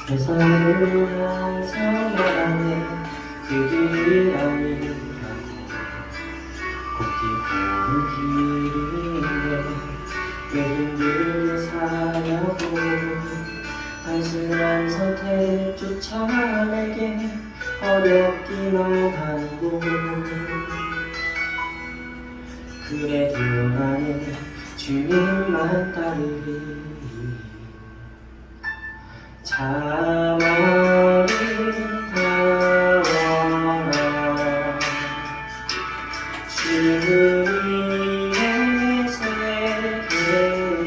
세상을 항상 말하는 그들이 아니라고 곱게 보는 길인데 왜 힘들게 사냐고 단순한 선택조차 내게 어렵기만 하고 그래도 나는 주님만 따르리 참 아름다워라 주의 세계는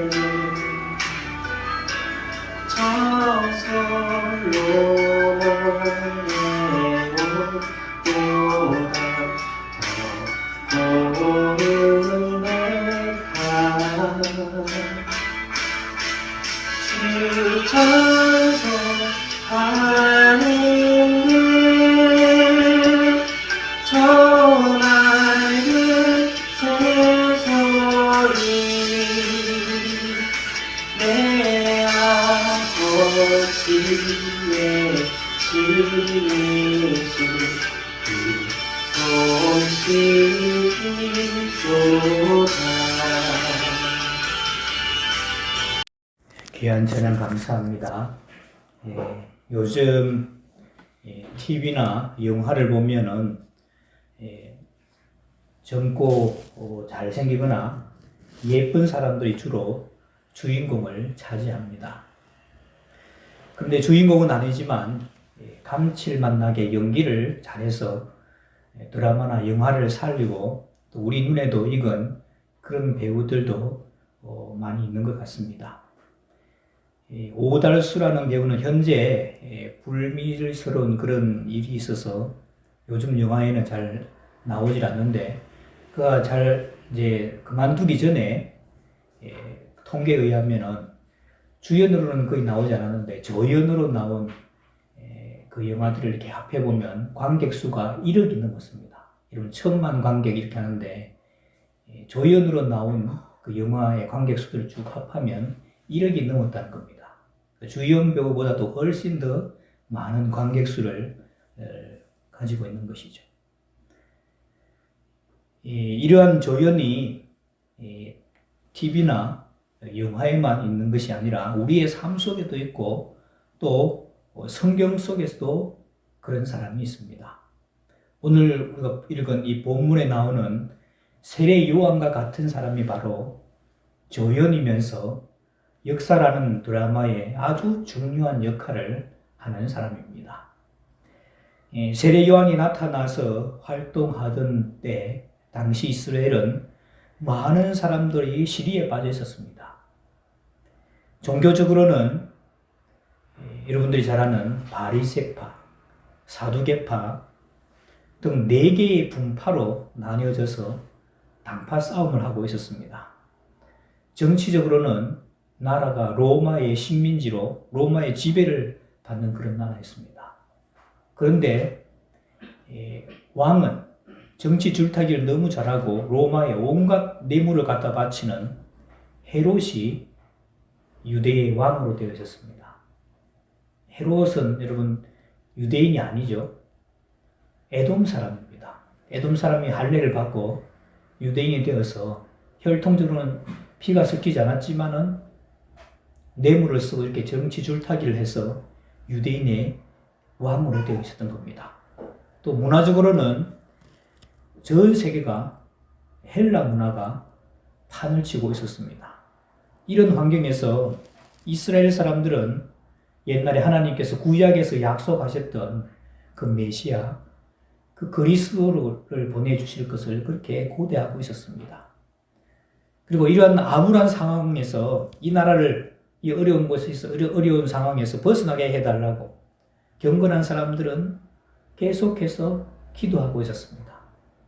저절로 내모보다 더 고운 백합 주천서 하는 저 맑은 새소리 내 아버지의 집이신 그 소식이로다. 귀한 찬양 감사합니다. 요즘 TV나 영화를 보면은 젊고 잘생기거나 예쁜 사람들이 주로 주인공을 차지합니다. 그런데 주인공은 아니지만 감칠맛나게 연기를 잘해서 드라마나 영화를 살리고 또 우리 눈에도 익은 그런 배우들도 많이 있는 것 같습니다. 오달수라는 배우는 현재 불미스러운 그런 일이 있어서 요즘 영화에는 잘 나오질 않는데 그가 잘 이제 그만두기 전에 통계에 의하면은 주연으로는 거의 나오지 않았는데 조연으로 나온 그 영화들을 이렇게 합해보면 관객 수가 1억이 넘었습니다. 이런 1000만 관객 이렇게 하는데 조연으로 나온 그 영화의 관객 수들을 쭉 합하면 1억이 넘었다는 겁니다. 주연 배우보다도 훨씬 더 많은 관객 수를 가지고 있는 것이죠. 이러한 조연이 TV나 영화에만 있는 것이 아니라 우리의 삶 속에도 있고 또 성경 속에서도 그런 사람이 있습니다. 오늘 우리가 읽은 이 본문에 나오는 세례 요한과 같은 사람이 바로 조연이면서 역사라는 드라마에 아주 중요한 역할을 하는 사람입니다. 세례 요한이 나타나서 활동하던 때 당시 이스라엘은 많은 사람들이 시리에 빠져 있었습니다. 종교적으로는 여러분들이 잘 아는 바리새파, 사두개파 등 4개의 분파로 나뉘어져서 당파 싸움을 하고 있었습니다. 정치적으로는 나라가 로마의 식민지로 로마의 지배를 받는 그런 나라였습니다. 그런데 왕은 정치 줄타기를 너무 잘하고 로마에 온갖 뇌물을 갖다 바치는 헤롯이 유대의 왕으로 되어 있었습니다. 헤롯은 여러분 유대인이 아니죠. 에돔 사람입니다. 에돔 사람이 할례를 받고 유대인이 되어서 혈통적으로는 피가 섞이지 않았지만은 뇌물을 쓰고 이렇게 정치 줄타기를 해서 유대인의 왕으로 되어 있었던 겁니다. 또 문화적으로는 전 세계가 헬라 문화가 판을 치고 있었습니다. 이런 환경에서 이스라엘 사람들은 옛날에 하나님께서 구약에서 약속하셨던 그 메시아, 그 그리스도를 보내주실 것을 그렇게 고대하고 있었습니다. 그리고 이러한 암울한 상황에서 이 나라를 이 어려운 곳에서 어려운 상황에서 벗어나게 해달라고 경건한 사람들은 계속해서 기도하고 있었습니다.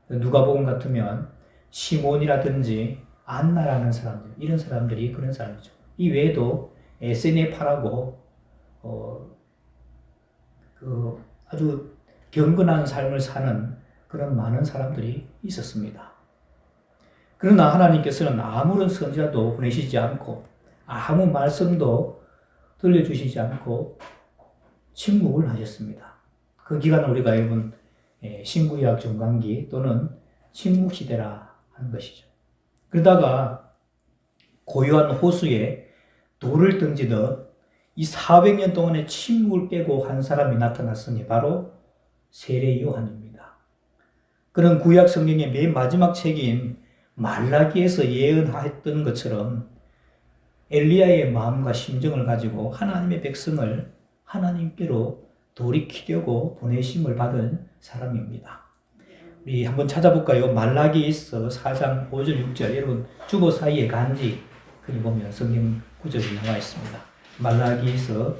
누가복음 같으면 시몬이라든지 안나라는 사람들, 이런 사람들이 그런 사람이죠. 이 외에도 에세네파라고 아주 경건한 삶을 사는 그런 많은 사람들이 있었습니다. 그러나 하나님께서는 아무런 선지자도 보내시지 않고 아무 말씀도 들려주시지 않고 침묵을 하셨습니다. 그 기간을 우리가 여러분 신구약 종강기 또는 침묵시대라 하는 것이죠. 그러다가 고요한 호수에 돌을 던지듯 이 400년 동안의 침묵을 깨고 한 사람이 나타났으니 바로 세례 요한입니다. 그는 구약 성경의 맨 마지막 책인 말라기에서 예언했던 것처럼 엘리야의 마음과 심정을 가지고 하나님의 백성을 하나님께로 돌이키려고 보내심을 받은 사람입니다. 우리 한번 찾아볼까요? 말라기에서 4장 5절 6절 여러분 주보 사이에 간지 거기 보면 성경 구절이 나와 있습니다. 말라기에서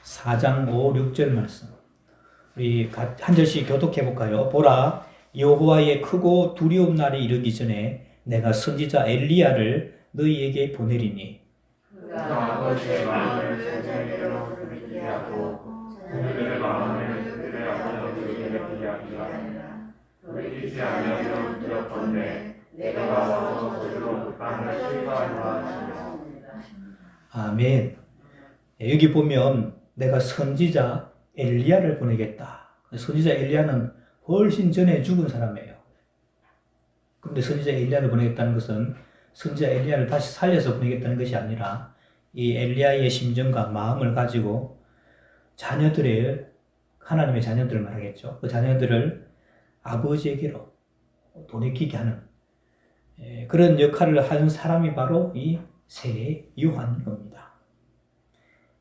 4장 5, 6절 말씀 우리 한 절씩 교독해 볼까요? 보라 여호와의 크고 두려운 날이 이르기 전에 내가 선지자 엘리야를 너희에게 보내리니 그가 아버지의 마음을 제자리로 그렇게 하고 그들의 마음을 그들의 아버지에게 피하기라. 돌이키지 아니하면 두렵건대 내가 와서 저주로 그 땅을 실과하리라 하시니라. 아멘. 여기 보면 내가 선지자 엘리야를 보내겠다. 선지자 엘리야는 훨씬 전에 죽은 사람이에요. 그런데 선지자 엘리야를 보내겠다는 것은 선지자 엘리야를 다시 살려서 보내겠다는 것이 아니라 이 엘리야의 심정과 마음을 가지고 자녀들의 하나님의 자녀들을 말하겠죠. 그 자녀들을 아버지에게로 돌이키게 하는 그런 역할을 한 사람이 바로 이 세례 요한인 겁니다.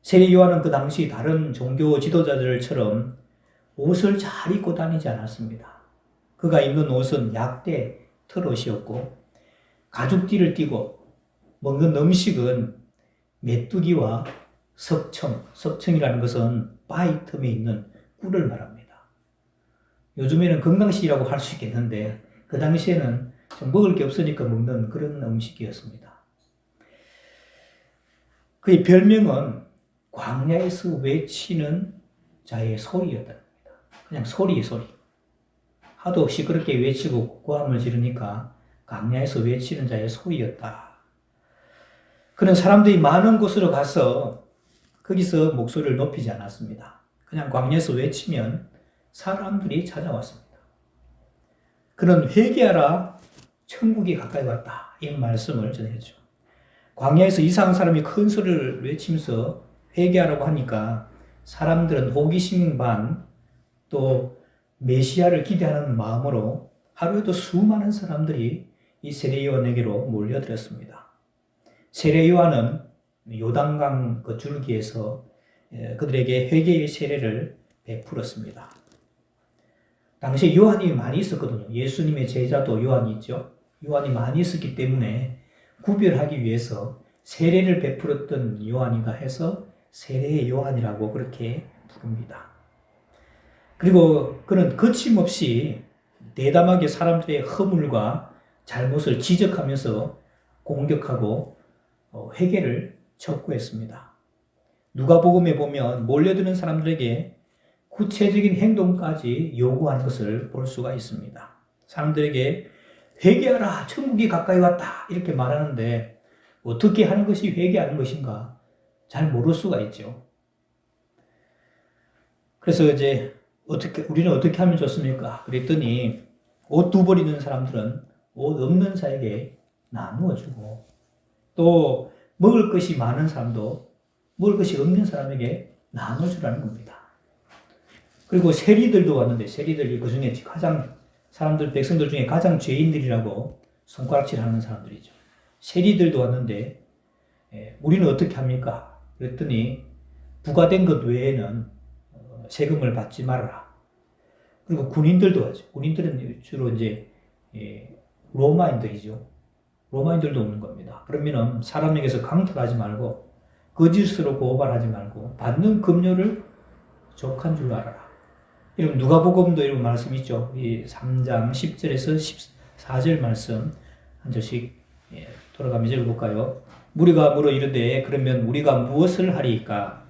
세례 요한은 그 당시 다른 종교 지도자들처럼 옷을 잘 입고 다니지 않았습니다. 그가 입는 옷은 약대 털옷이었고 가죽띠를 띠고 먹는 음식은 메뚜기와 석청이라는 것은 바위 틈에 있는 꿀을 말합니다. 요즘에는 건강식이라고 할 수 있겠는데 그 당시에는 좀 먹을 게 없으니까 먹는 그런 음식이었습니다. 그의 별명은 광야에서 외치는 자의 소리였답니다. 그냥 소리. 하도 시끄럽게 외치고 고함을 지르니까 광야에서 외치는 자의 소리였다. 그는 사람들이 많은 곳으로 가서 거기서 목소리를 높이지 않았습니다. 그냥 광야에서 외치면 사람들이 찾아왔습니다. 그는 회개하라 천국이 가까이 왔다 이런 말씀을 전했죠. 광야에서 이상한 사람이 큰 소리를 외치면서 회개하라고 하니까 사람들은 호기심 반 또 메시아를 기대하는 마음으로 하루에도 수많은 사람들이 이 세례 요한에게로 몰려들었습니다. 세례 요한은 요단강 그 줄기에서 그들에게 회개의 세례를 베풀었습니다. 당시에 요한이 많이 있었거든요. 예수님의 제자도 요한이 있죠. 요한이 많이 있었기 때문에 구별하기 위해서 세례를 베풀었던 요한이다 해서 세례 요한이라고 그렇게 부릅니다. 그리고 그는 거침없이 대담하게 사람들의 허물과 잘못을 지적하면서 공격하고 회개를 촉구했습니다. 누가복음에 보면 몰려드는 사람들에게 구체적인 행동까지 요구한 것을 볼 수가 있습니다. 사람들에게 회개하라, 천국이 가까이 왔다 이렇게 말하는데 어떻게 하는 것이 회개하는 것인가 잘 모를 수가 있죠. 그래서 이제 우리는 어떻게 하면 좋습니까? 그랬더니 옷 두 벌 있는 사람들은 옷 없는 자에게 나누어 주고 또 먹을 것이 많은 사람도 먹을 것이 없는 사람에게 나눠 주라는 겁니다. 그리고 세리들도 왔는데 세리들이 그 중에 가장 백성들 중에 가장 죄인들이라고 손가락질하는 사람들이죠. 세리들도 왔는데 우리는 어떻게 합니까? 그랬더니 부과된 것 외에는 세금을 받지 말아라. 그리고 군인들도 하죠. 군인들은 주로 이제 로마인들이죠. 로마인들도 없는 겁니다. 그러면은 사람에게서 강탈하지 말고 거짓으로 고발하지 말고 받는 급료를 족한 줄 알아라. 여러분 누가복음도 이런 말씀 있죠. 이 3장 10절에서 14절 말씀 한 절씩 돌아가면서 읽어볼까요? 무리가 물어 이르되 그러면 우리가 무엇을 하리이까?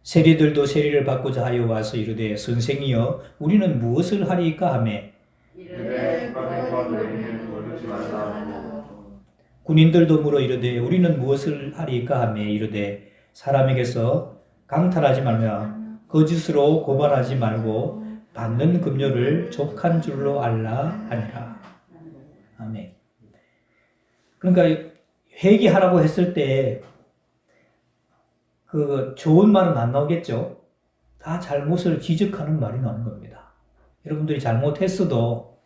세리들도 세리를 받고자 하여 와서 이르되 선생이여 우리는 무엇을 하리이까 하매 이르되 국가들과 너희는 거두지 말라 하고 군인들도 물어 이르되 우리는 무엇을 하리까 하며 이르되 사람에게서 강탈하지 말며 거짓으로 고발하지 말고 받는 급료를 족한 줄로 알라 하니라. 아멘. 그러니까 회개하라고 했을 때 그 좋은 말은 안 나오겠죠. 다 잘못을 지적하는 말이 나오는 겁니다. 여러분들이 잘못했어도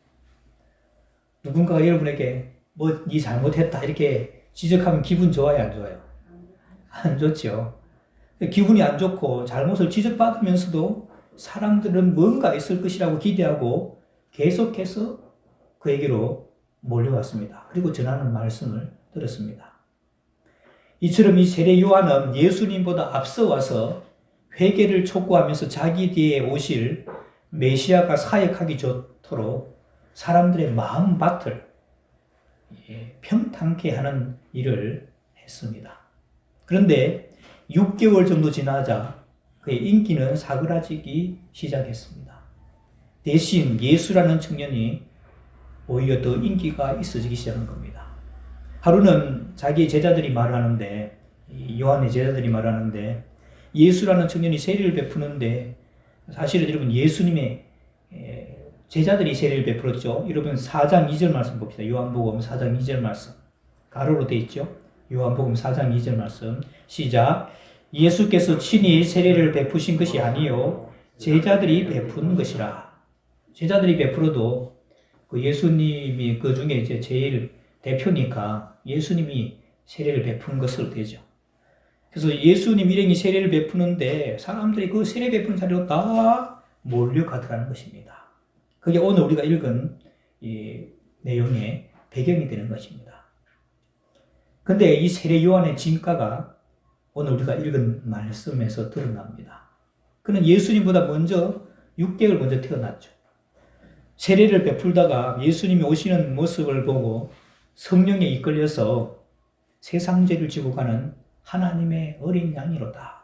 누군가가 여러분에게 뭐 니 잘못했다 이렇게 지적하면 기분 좋아요, 안 좋아요? 안 좋죠. 기분이 안 좋고 잘못을 지적받으면서도 사람들은 뭔가 있을 것이라고 기대하고 계속해서 그에게로 몰려왔습니다. 그리고 전하는 말씀을 들었습니다. 이처럼 이 세례 요한은 예수님보다 앞서 와서 회개를 촉구하면서 자기 뒤에 오실 메시아가 사역하기 좋도록 사람들의 마음밭을 평탄케 하는 일을 했습니다. 그런데 6개월 정도 지나자 그의 인기는 사그라지기 시작했습니다. 대신 예수라는 청년이 오히려 더 인기가 있어지기 시작한 겁니다. 하루는 자기 제자들이 말하는데, 요한의 제자들이 말하는데 예수라는 청년이 세례를 베푸는데, 사실은 여러분 예수님의 제자들이 세례를 베풀었죠. 여러분 4장 2절 말씀 봅시다. 요한복음 4장 2절 말씀 가로로 되어 있죠. 요한복음 4장 2절 말씀 시작. 예수께서 친히 세례를 베푸신 것이 아니요 제자들이 베푼 것이라. 제자들이 베풀어도 그 예수님이 그 중에 이제 제일 대표니까 예수님이 세례를 베푼 것으로 되죠. 그래서 예수님 일행이 세례를 베푸는데 사람들이 그 세례 베푸는 자리로 다 몰려가더라는 것입니다. 그게 오늘 우리가 읽은 이 내용의 배경이 되는 것입니다. 그런데 이 세례 요한의 진가가 오늘 우리가 읽은 말씀에서 드러납니다. 그는 예수님보다 먼저 6개월 먼저 태어났죠. 세례를 베풀다가 예수님이 오시는 모습을 보고 성령에 이끌려서 세상 죄를 지고 가는 하나님의 어린 양이로다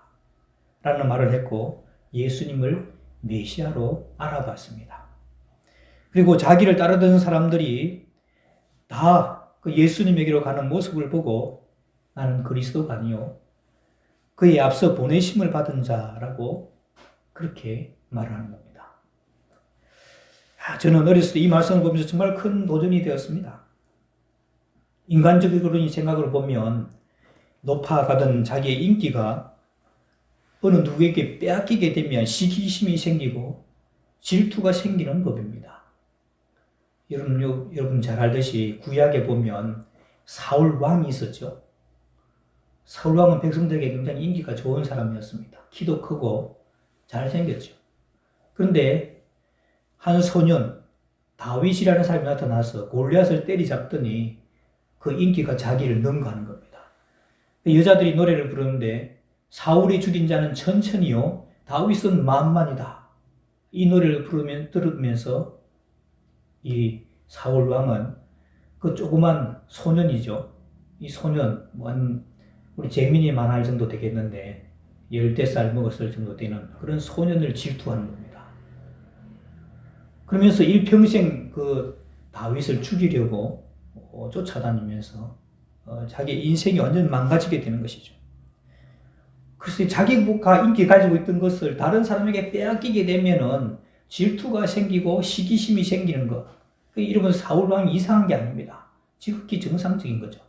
라는 말을 했고 예수님을 메시아로 알아봤습니다. 그리고 자기를 따르던 사람들이 다 그 예수님에게로 가는 모습을 보고 나는 그리스도가 아니요 그에 앞서 보내심을 받은 자라고 그렇게 말하는 겁니다. 저는 어렸을 때 이 말씀을 보면서 정말 큰 도전이 되었습니다. 인간적으로 생각을 보면 높아가던 자기의 인기가 어느 누구에게 빼앗기게 되면 시기심이 생기고 질투가 생기는 법입니다. 여러분 잘 알듯이 구약에 보면 사울 왕이 있었죠. 사울 왕은 백성들에게 굉장히 인기가 좋은 사람이었습니다. 키도 크고 잘생겼죠. 그런데 한 소년 다윗이라는 사람이 나타나서 골리앗을 때리잡더니 그 인기가 자기를 능가하는 겁니다. 여자들이 노래를 부르는데 사울이 죽인 자는 천천히요 다윗은 만만이다. 이 노래를 들으면서 이 사울 왕은 그 조그만 소년이죠. 이 소년 우리 재민이만 할 정도 되겠는데 10살 먹었을 정도 되는 그런 소년을 질투하는 겁니다. 그러면서 일평생 그 다윗을 죽이려고 쫓아다니면서 자기 인생이 완전 망가지게 되는 것이죠. 그래서 자기가 인기 가지고 있던 것을 다른 사람에게 빼앗기게 되면은 질투가 생기고 시기심이 생기는 것. 여러분 사울 왕이 이상한 게 아닙니다. 지극히 정상적인 거죠.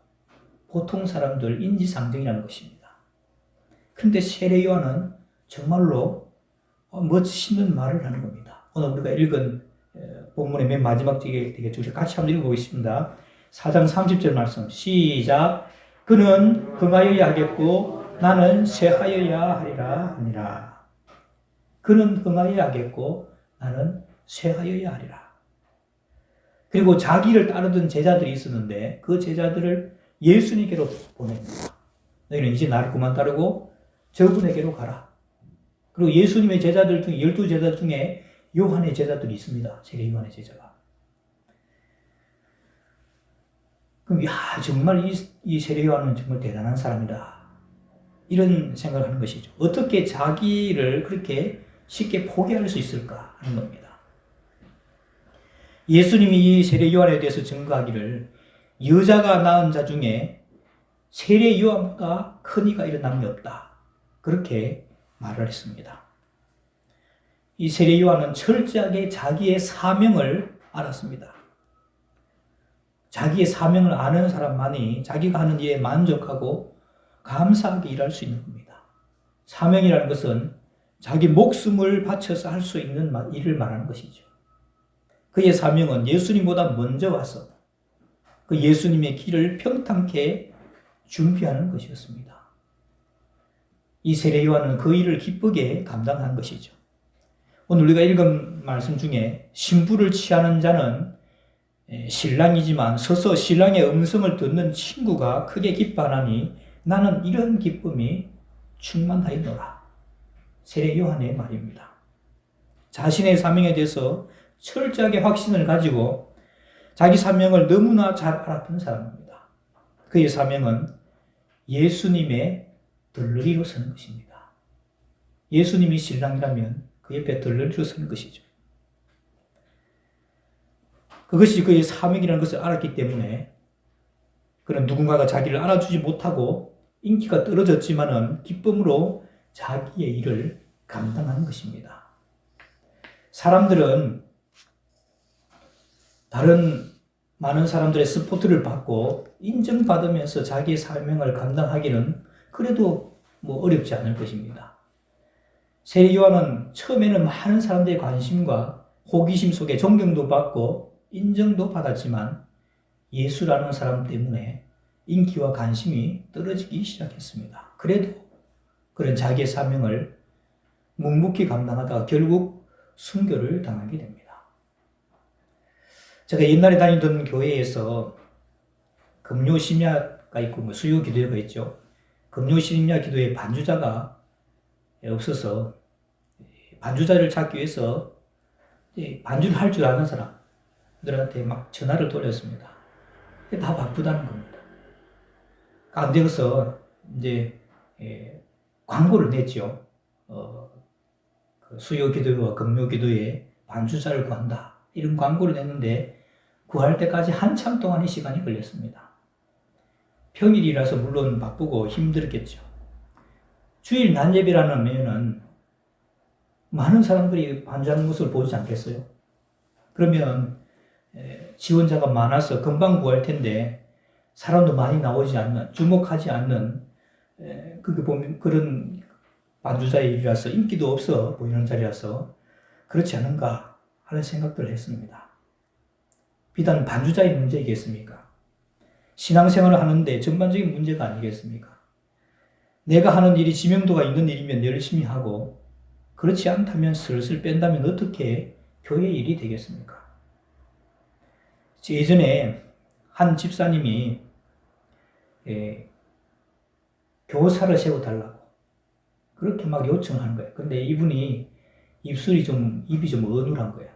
보통 사람들 인지상정이라는 것입니다. 그런데 세례 요한은 정말로 멋있는 말을 하는 겁니다. 오늘 우리가 읽은 본문의 맨 마지막 쪽에 되겠죠. 같이 한번 읽어보겠습니다. 4장 30절 말씀 시작. 그는 흥하여야 하겠고 나는 쇠하여야 하리라 하니라. 그는 흥하여야 하겠고 나는 쇠하여야 하리라. 그리고 자기를 따르던 제자들이 있었는데 그 제자들을 예수님께로 보냅니다. 너희는 이제 나를 그만 따르고 저분에게로 가라. 그리고 예수님의 제자들 중에 12제자 중에 요한의 제자들이 있습니다. 세례 요한의 제자가. 그럼 정말 이 세례 요한은 정말 대단한 사람이다. 이런 생각을 하는 것이죠. 어떻게 자기를 그렇게 쉽게 포기할 수 있을까 하는 겁니다. 예수님이 이 세례 요한에 대해서 증거하기를 여자가 낳은 자 중에 세례 요한보다 큰 이가 일어남이 없다. 그렇게 말을 했습니다. 이 세례 요한은 철저하게 자기의 사명을 알았습니다. 자기의 사명을 아는 사람만이 자기가 하는 일에 만족하고 감사하게 일할 수 있는 겁니다. 사명이라는 것은 자기 목숨을 바쳐서 할 수 있는 일을 말하는 것이죠. 그의 사명은 예수님보다 먼저 와서 그 예수님의 길을 평탄케 준비하는 것이었습니다. 이 세례 요한은 그 일을 기쁘게 감당한 것이죠. 오늘 우리가 읽은 말씀 중에 신부를 취하는 자는 신랑이지만 서서 신랑의 음성을 듣는 친구가 크게 기뻐하나니 나는 이런 기쁨이 충만하였노라. 세례 요한의 말입니다. 자신의 사명에 대해서 철저하게 확신을 가지고 자기 사명을 너무나 잘 알았던 사람입니다. 그의 사명은 예수님의 들러리로 서는 것입니다. 예수님이 신랑이라면 그 옆에 들러리로 서는 것이죠. 그것이 그의 사명이라는 것을 알았기 때문에 그는 누군가가 자기를 알아주지 못하고 인기가 떨어졌지만은 기쁨으로 자기의 일을 감당하는 것입니다. 사람들은 다른 많은 사람들의 스포트를 받고 인정받으면서 자기의 사명을 감당하기는 그래도 어렵지 않을 것입니다. 세례 요한은 처음에는 많은 사람들의 관심과 호기심 속에 존경도 받고 인정도 받았지만 예수라는 사람 때문에 인기와 관심이 떨어지기 시작했습니다. 그래도 그런 자기의 사명을 묵묵히 감당하다가 결국 순교를 당하게 됩니다. 제가 옛날에 다니던 교회에서 금요심야가 있고 수요기도회가 있죠. 금요심야 기도회 반주자가 없어서 반주자를 찾기 위해서 반주를 할 줄 아는 사람들한테 막 전화를 돌렸습니다. 다 바쁘다는 겁니다. 안 되어서 이제 광고를 냈죠. 수요기도회와 금요기도회에 반주자를 구한다. 이런 광고를 냈는데 구할 때까지 한참 동안의 시간이 걸렸습니다. 평일이라서 물론 바쁘고 힘들겠죠. 주일 낮 예배라는 면은 많은 사람들이 반주하는 모습을 보지 않겠어요? 그러면 지원자가 많아서 금방 구할 텐데 사람도 많이 나오지 않는, 주목하지 않는 그게 보면 그런 반주자의 일이라서 인기도 없어 보이는 자리라서 그렇지 않은가 하는 생각들을 했습니다. 비단 반주자의 문제이겠습니까? 신앙생활을 하는데 전반적인 문제가 아니겠습니까? 내가 하는 일이 지명도가 있는 일이면 열심히 하고 그렇지 않다면 슬슬 뺀다면 어떻게 교회 일이 되겠습니까? 예전에 한 집사님이 교사를 세워달라고 그렇게 막 요청을 하는 거예요. 근데 이분이 입이 좀 어눌한 거예요.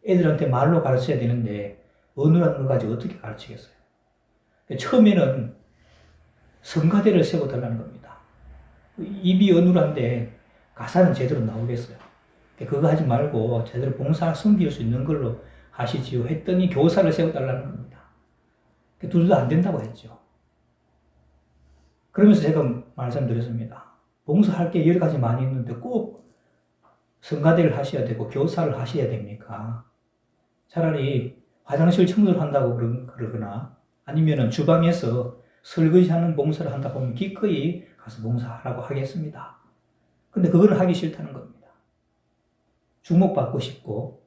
애들한테 말로 가르쳐야 되는데 어눌한 걸 가지고 어떻게 가르치겠어요? 처음에는 성가대를 세워달라는 겁니다. 입이 어눌한데 가사는 제대로 나오겠어요. 그거 하지 말고 제대로 봉사 섬길 수 있는 걸로 하시지요 했더니 교사를 세워달라는 겁니다. 둘도 안 된다고 했죠. 그러면서 제가 말씀드렸습니다. 봉사할 게 여러 가지 많이 있는데 꼭 성가대를 하셔야 되고 교사를 하셔야 됩니까? 차라리 화장실 청소를 한다고 그러거나 아니면 주방에서 설거지하는 봉사를 한다고 하면 기꺼이 가서 봉사하라고 하겠습니다. 근데 그거를 하기 싫다는 겁니다. 주목받고 싶고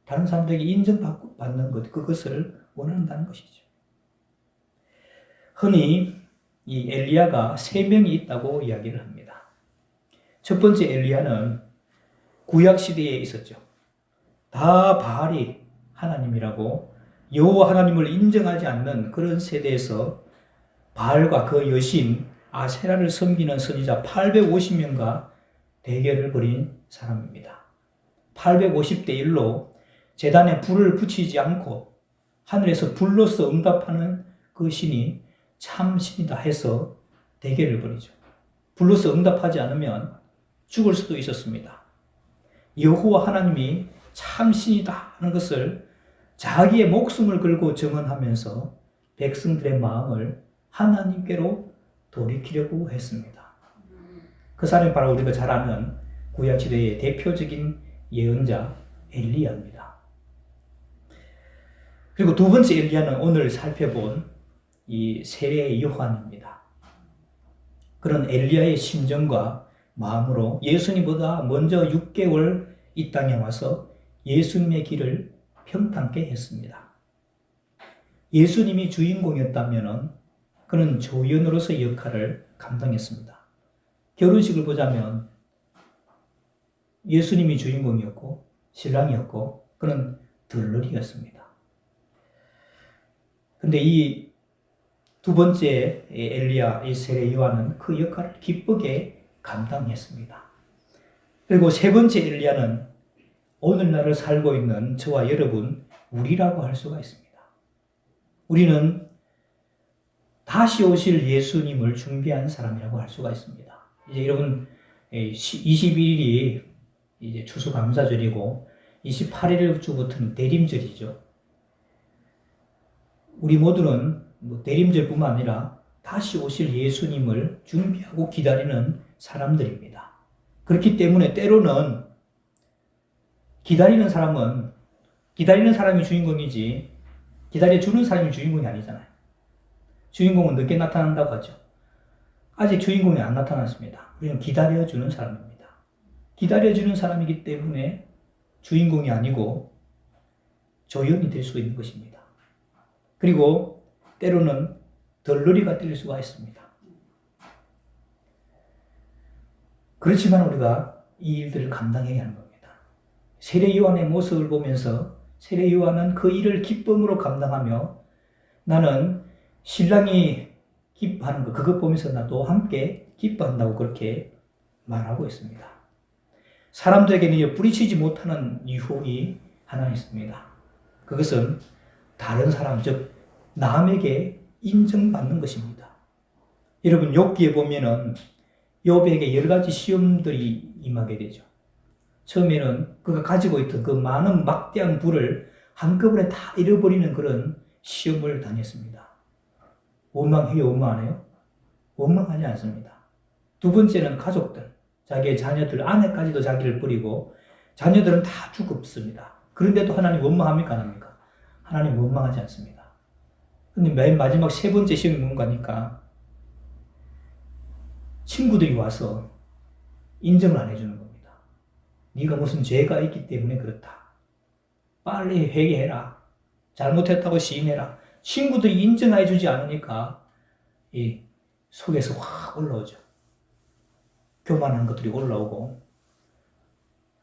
다른 사람들에게 인정받는 것, 그것을 원한다는 것이죠. 흔히 이 엘리야가 3명이 있다고 이야기를 합니다. 첫 번째 엘리야는 구약 시대에 있었죠. 다 바알이 하나님이라고 여호와 하나님을 인정하지 않는 그런 세대에서 바알과 그 여신 아세라를 섬기는 선지자 850명과 대결을 벌인 사람입니다. 850대 1로 제단에 불을 붙이지 않고 하늘에서 불로서 응답하는 그 신이 참 신이다 해서 대결을 벌이죠. 불로서 응답하지 않으면 죽을 수도 있었습니다. 여호와 하나님이 참 신이다 하는 것을 자기의 목숨을 걸고 증언하면서 백성들의 마음을 하나님께로 돌이키려고 했습니다. 그 사람이 바로 우리가 잘 아는 구약시대의 대표적인 예언자 엘리야입니다. 그리고 두 번째 엘리야는 오늘 살펴본 이 세례 요한입니다. 그런 엘리야의 심정과 마음으로 예수님보다 먼저 6개월 이 땅에 와서 예수님의 길을 평탄케 했습니다. 예수님이 주인공이었다면 그는 조연으로서의 역할을 감당했습니다. 결혼식을 보자면 예수님이 주인공이었고 신랑이었고 그는 들러리였습니다. 근데 이 두 번째 엘리야, 이 세례 요한은 그 역할을 기쁘게 감당했습니다. 그리고 세 번째 엘리야는 오늘날을 살고 있는 저와 여러분, 우리라고 할 수가 있습니다. 우리는 다시 오실 예수님을 준비한 사람이라고 할 수가 있습니다. 이제 여러분, 21일이 이제 추수감사절이고 28일 주부터는 대림절이죠. 우리 모두는 대림절뿐만 아니라 다시 오실 예수님을 준비하고 기다리는 사람들입니다. 그렇기 때문에 때로는 기다리는 사람이 주인공이지 기다려주는 사람이 주인공이 아니잖아요. 주인공은 늦게 나타난다고 하죠. 아직 주인공이 안 나타났습니다. 우리는 기다려주는 사람입니다. 기다려주는 사람이기 때문에 주인공이 아니고 조연이 될 수 있는 것입니다. 그리고 때로는 덜러리가 될 수가 있습니다. 그렇지만 우리가 이 일들을 감당해야 하는 겁니다. 세례 요한의 모습을 보면서 세례 요한은 그 일을 기쁨으로 감당하며 나는 신랑이 기뻐하는 것, 그것 보면서 나도 함께 기뻐한다고 그렇게 말하고 있습니다. 사람들에게는 뿌리치지 못하는 유혹이 하나 있습니다. 그것은 다른 사람, 즉 남에게 인정받는 것입니다. 여러분 욥기에 보면은 욥에게 여러 가지 시험들이 임하게 되죠. 처음에는 그가 가지고 있던 그 많은 막대한 부를 한꺼번에 다 잃어버리는 그런 시험을 당했습니다. 원망해요, 원망 안 해요? 원망하지 않습니다. 두 번째는 가족들, 자기의 자녀들, 아내까지도 자기를 버리고 자녀들은 다 죽었습니다. 그런데도 하나님 원망합니까, 안 합니까? 하나님 원망하지 않습니다. 근데 맨 마지막 세 번째 시험이 뭔가니까 친구들이 와서 인정을 안 해주는 겁니다. 네가 무슨 죄가 있기 때문에 그렇다. 빨리 회개해라. 잘못했다고 시인해라. 친구들이 인정해 주지 않으니까 이 속에서 확 올라오죠. 교만한 것들이 올라오고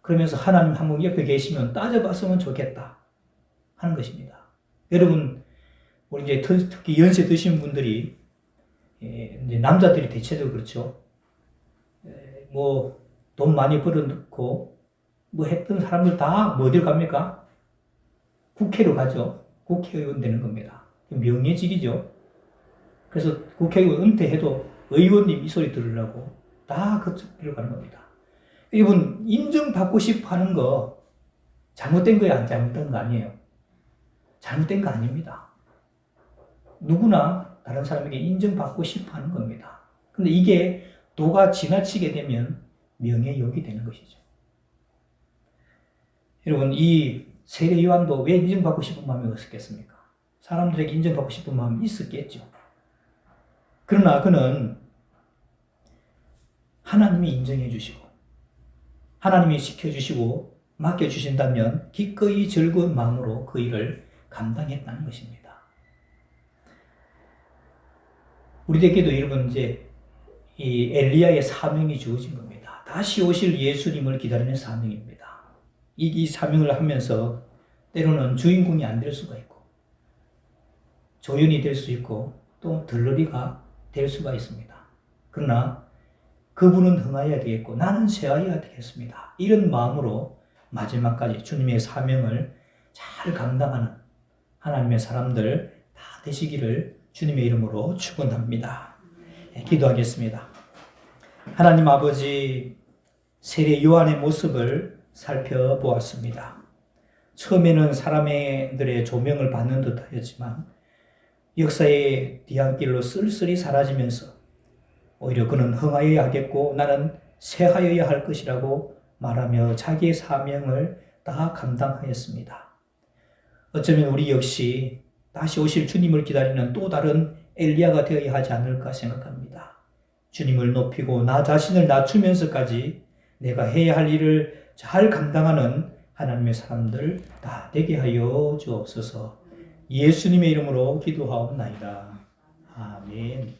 그러면서 하나님 한 분 옆에 계시면 따져봤으면 좋겠다 하는 것입니다. 여러분 우리 이제 특히 연세 드신 분들이 이제 남자들이 대체적으로 그렇죠. 뭐 돈 많이 벌어놓고 뭐 했던 사람들 다 어디로 갑니까? 국회로 가죠. 국회의원 되는 겁니다. 명예직이죠. 그래서 국회의원 은퇴해도 의원님 이 소리 들으려고 다 그쪽으로 가는 겁니다. 여러분 인정받고 싶어 하는 거 잘못된 거야, 안 잘못된 거 아니에요. 잘못된 거 아닙니다. 누구나 다른 사람에게 인정받고 싶어 하는 겁니다. 근데 이게 도가 지나치게 되면 명예욕이 되는 것이죠. 여러분, 이 세례 요한도 왜 인정받고 싶은 마음이 없었겠습니까? 사람들에게 인정받고 싶은 마음이 있었겠죠. 그러나 그는 하나님이 인정해 주시고 하나님이 지켜주시고 맡겨주신다면 기꺼이 즐거운 마음으로 그 일을 감당했다는 것입니다. 우리에게도 여러분 이제 이 엘리야의 사명이 주어진 겁니다. 다시 오실 예수님을 기다리는 사명입니다. 이 사명을 하면서 때로는 주인공이 안 될 수가 있고 조연이 될 수 있고 또 들러리가 될 수가 있습니다. 그러나 그분은 흥하여야 되겠고 나는 쇠하여야 되겠습니다. 이런 마음으로 마지막까지 주님의 사명을 잘 감당하는 하나님의 사람들 다 되시기를 주님의 이름으로 축원합니다. 기도하겠습니다. 하나님 아버지, 세례 요한의 모습을 살펴보았습니다. 처음에는 사람들의 조명을 받는 듯 하였지만 역사의 뒤안길로 쓸쓸히 사라지면서 오히려 그는 흥하여야 하겠고 나는 쇠하여야 할 것이라고 말하며 자기의 사명을 다 감당하였습니다. 어쩌면 우리 역시 다시 오실 주님을 기다리는 또 다른 엘리야가 되어야 하지 않을까 생각합니다. 주님을 높이고 나 자신을 낮추면서까지 내가 해야 할 일을 잘 감당하는 하나님의 사람들 다 되게 하여 주옵소서. 예수님의 이름으로 기도하옵나이다. 아멘.